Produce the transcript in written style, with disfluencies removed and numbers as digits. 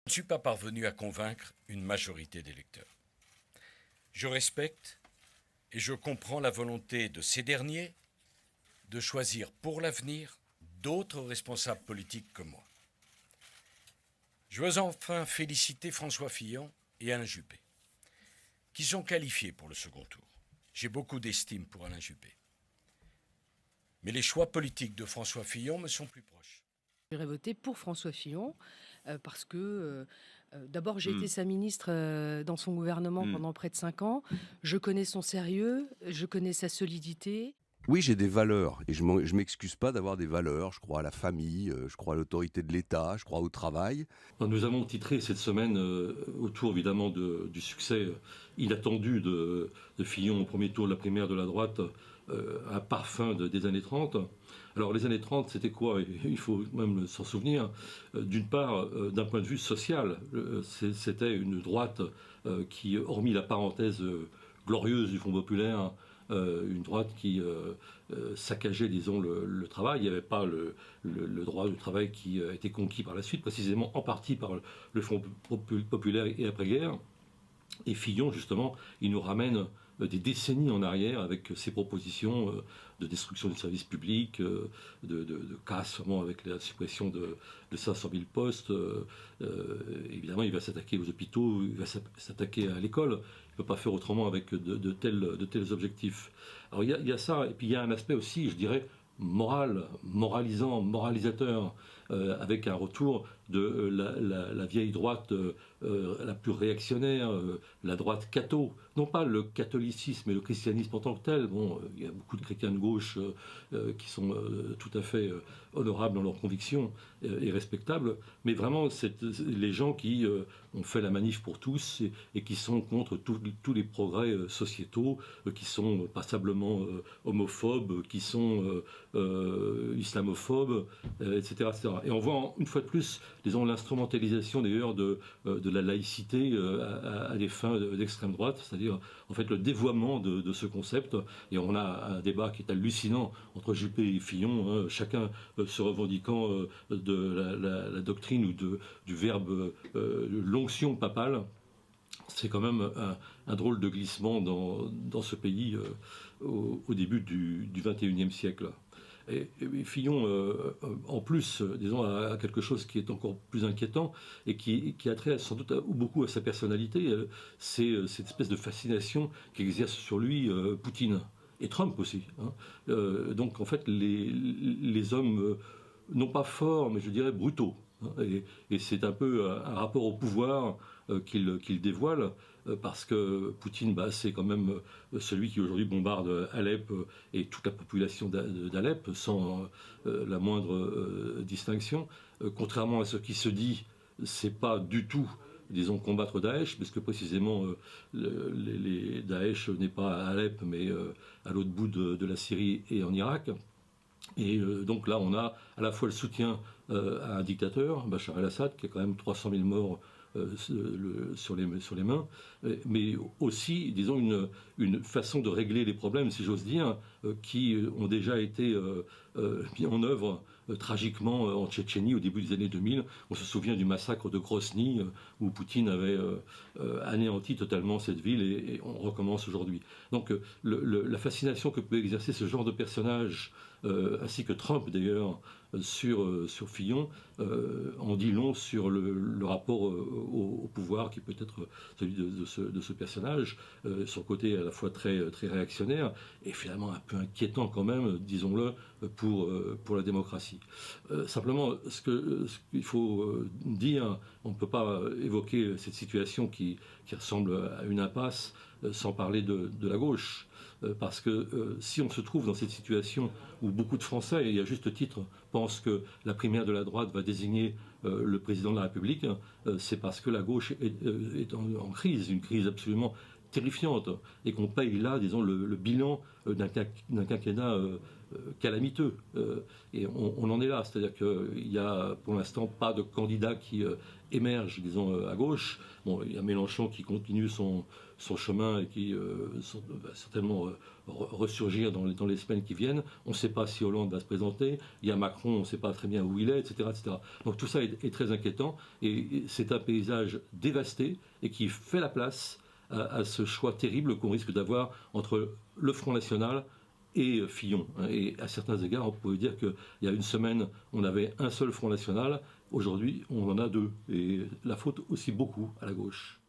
Je ne suis pas parvenu à convaincre une majorité d'électeurs. Je respecte et je comprends la volonté de ces derniers de choisir pour l'avenir d'autres responsables politiques que moi. Je veux enfin féliciter François Fillon et Alain Juppé, qui sont qualifiés pour le second tour. J'ai beaucoup d'estime pour Alain Juppé. Mais les choix politiques de François Fillon me sont plus proches. J'aurais voté pour François Fillon parce que d'abord j'ai été sa ministre dans son gouvernement pendant près de 5 ans. Je connais son sérieux, je connais sa solidité. Oui, j'ai des valeurs et je m'excuse pas d'avoir des valeurs. Je crois à la famille, je crois à l'autorité de l'État, je crois au travail. Nous avons titré cette semaine, autour évidemment du succès inattendu de Fillon au premier tour de la primaire de la droite, un parfum des années 30. Alors les années 30, c'était quoi? Il faut même s'en souvenir. D'une part, d'un point de vue social, c'était une droite qui, hormis la parenthèse glorieuse du Front populaire, une droite qui saccageait, disons, le travail. Il n'y avait pas le droit du travail qui a été conquis par la suite, précisément en partie par le Front populaire et après-guerre. Et Fillon, justement, il nous ramène des décennies en arrière avec ses propositions de destruction du service public, de casse vraiment avec la suppression de 500 000 postes. Évidemment, il va s'attaquer aux hôpitaux, il va s'attaquer à l'école. Il ne peut pas faire autrement avec de tels objectifs. Alors il y a ça, et puis il y a un aspect aussi, je dirais, moralisant, moralisateur, avec un retour de la vieille droite la plus réactionnaire, la droite catho. Non pas le catholicisme et le christianisme en tant que tel. Bon, il y a beaucoup de chrétiens de gauche qui sont tout à fait honorables dans leurs convictions et respectables, mais vraiment les gens qui ont fait la manif pour tous et qui sont contre tous les progrès sociétaux, qui sont passablement homophobes, qui sont islamophobes, etc., etc. Et on voit une fois de plus, disons, l'instrumentalisation d'ailleurs de la laïcité à des fins d'extrême droite, c'est-à-dire en fait le dévoiement de ce concept. Et on a un débat qui est hallucinant entre Juppé et Fillon, hein, chacun se revendiquant de la doctrine ou du verbe l'onction papale. C'est quand même un drôle de glissement dans ce pays au début du XXIe siècle. Et Fillon, en plus, disons, a quelque chose qui est encore plus inquiétant et qui a trait sans doute beaucoup à sa personnalité, c'est cette espèce de fascination qu'exerce sur lui Poutine et Trump aussi. Hein. Donc en fait, les hommes, non pas forts, mais je dirais brutaux. Hein, et c'est un peu un rapport au pouvoir qu'il dévoile, parce que Poutine, c'est quand même celui qui aujourd'hui bombarde Alep et toute la population d'Alep sans la moindre distinction. Contrairement à ce qui se dit, c'est pas du tout, disons, combattre Daesh, parce que précisément les Daesh n'est pas à Alep, mais à l'autre bout de la Syrie et en Irak. Et donc là, on a à la fois le soutien à un dictateur, Bachar el-Assad, qui a quand même 300 000 morts sur les mains, mais aussi, disons, une façon de régler les problèmes, si j'ose dire, qui ont déjà été mis en œuvre tragiquement en Tchétchénie au début des années 2000. On se souvient du massacre de Grozny, où Poutine avait anéanti totalement cette ville, et on recommence aujourd'hui. Donc la fascination que peut exercer ce genre de personnage, ainsi que Trump d'ailleurs, sur Fillon, en dit long sur le rapport au pouvoir qui peut être celui de ce personnage, son côté à la fois très, très réactionnaire et finalement un peu inquiétant quand même, disons-le, pour la démocratie. Simplement, ce qu'il faut dire, on ne peut pas évoquer cette situation qui ressemble à une impasse sans parler de la gauche. Parce que si on se trouve dans cette situation où beaucoup de Français, et à juste titre, pensent que la primaire de la droite va désigner le président de la République, c'est parce que la gauche est en crise, une crise absolument terrifiante, et qu'on paye là, disons, le bilan d'un quinquennat calamiteux. Et on en est là, c'est-à-dire qu'il n'y a pour l'instant pas de candidat qui émerge, disons, à gauche. Bon, il y a Mélenchon qui continue son chemin et qui va certainement ressurgir dans les semaines qui viennent. On ne sait pas si Hollande va se présenter. Il y a Macron, on ne sait pas très bien où il est, etc. etc. Donc tout ça est très inquiétant et c'est un paysage dévasté et qui fait la place à ce choix terrible qu'on risque d'avoir entre le Front National et Fillon. Et à certains égards, on pouvait dire qu'il y a une semaine, on avait un seul Front National. Aujourd'hui, on en a deux. Et la faute aussi beaucoup à la gauche.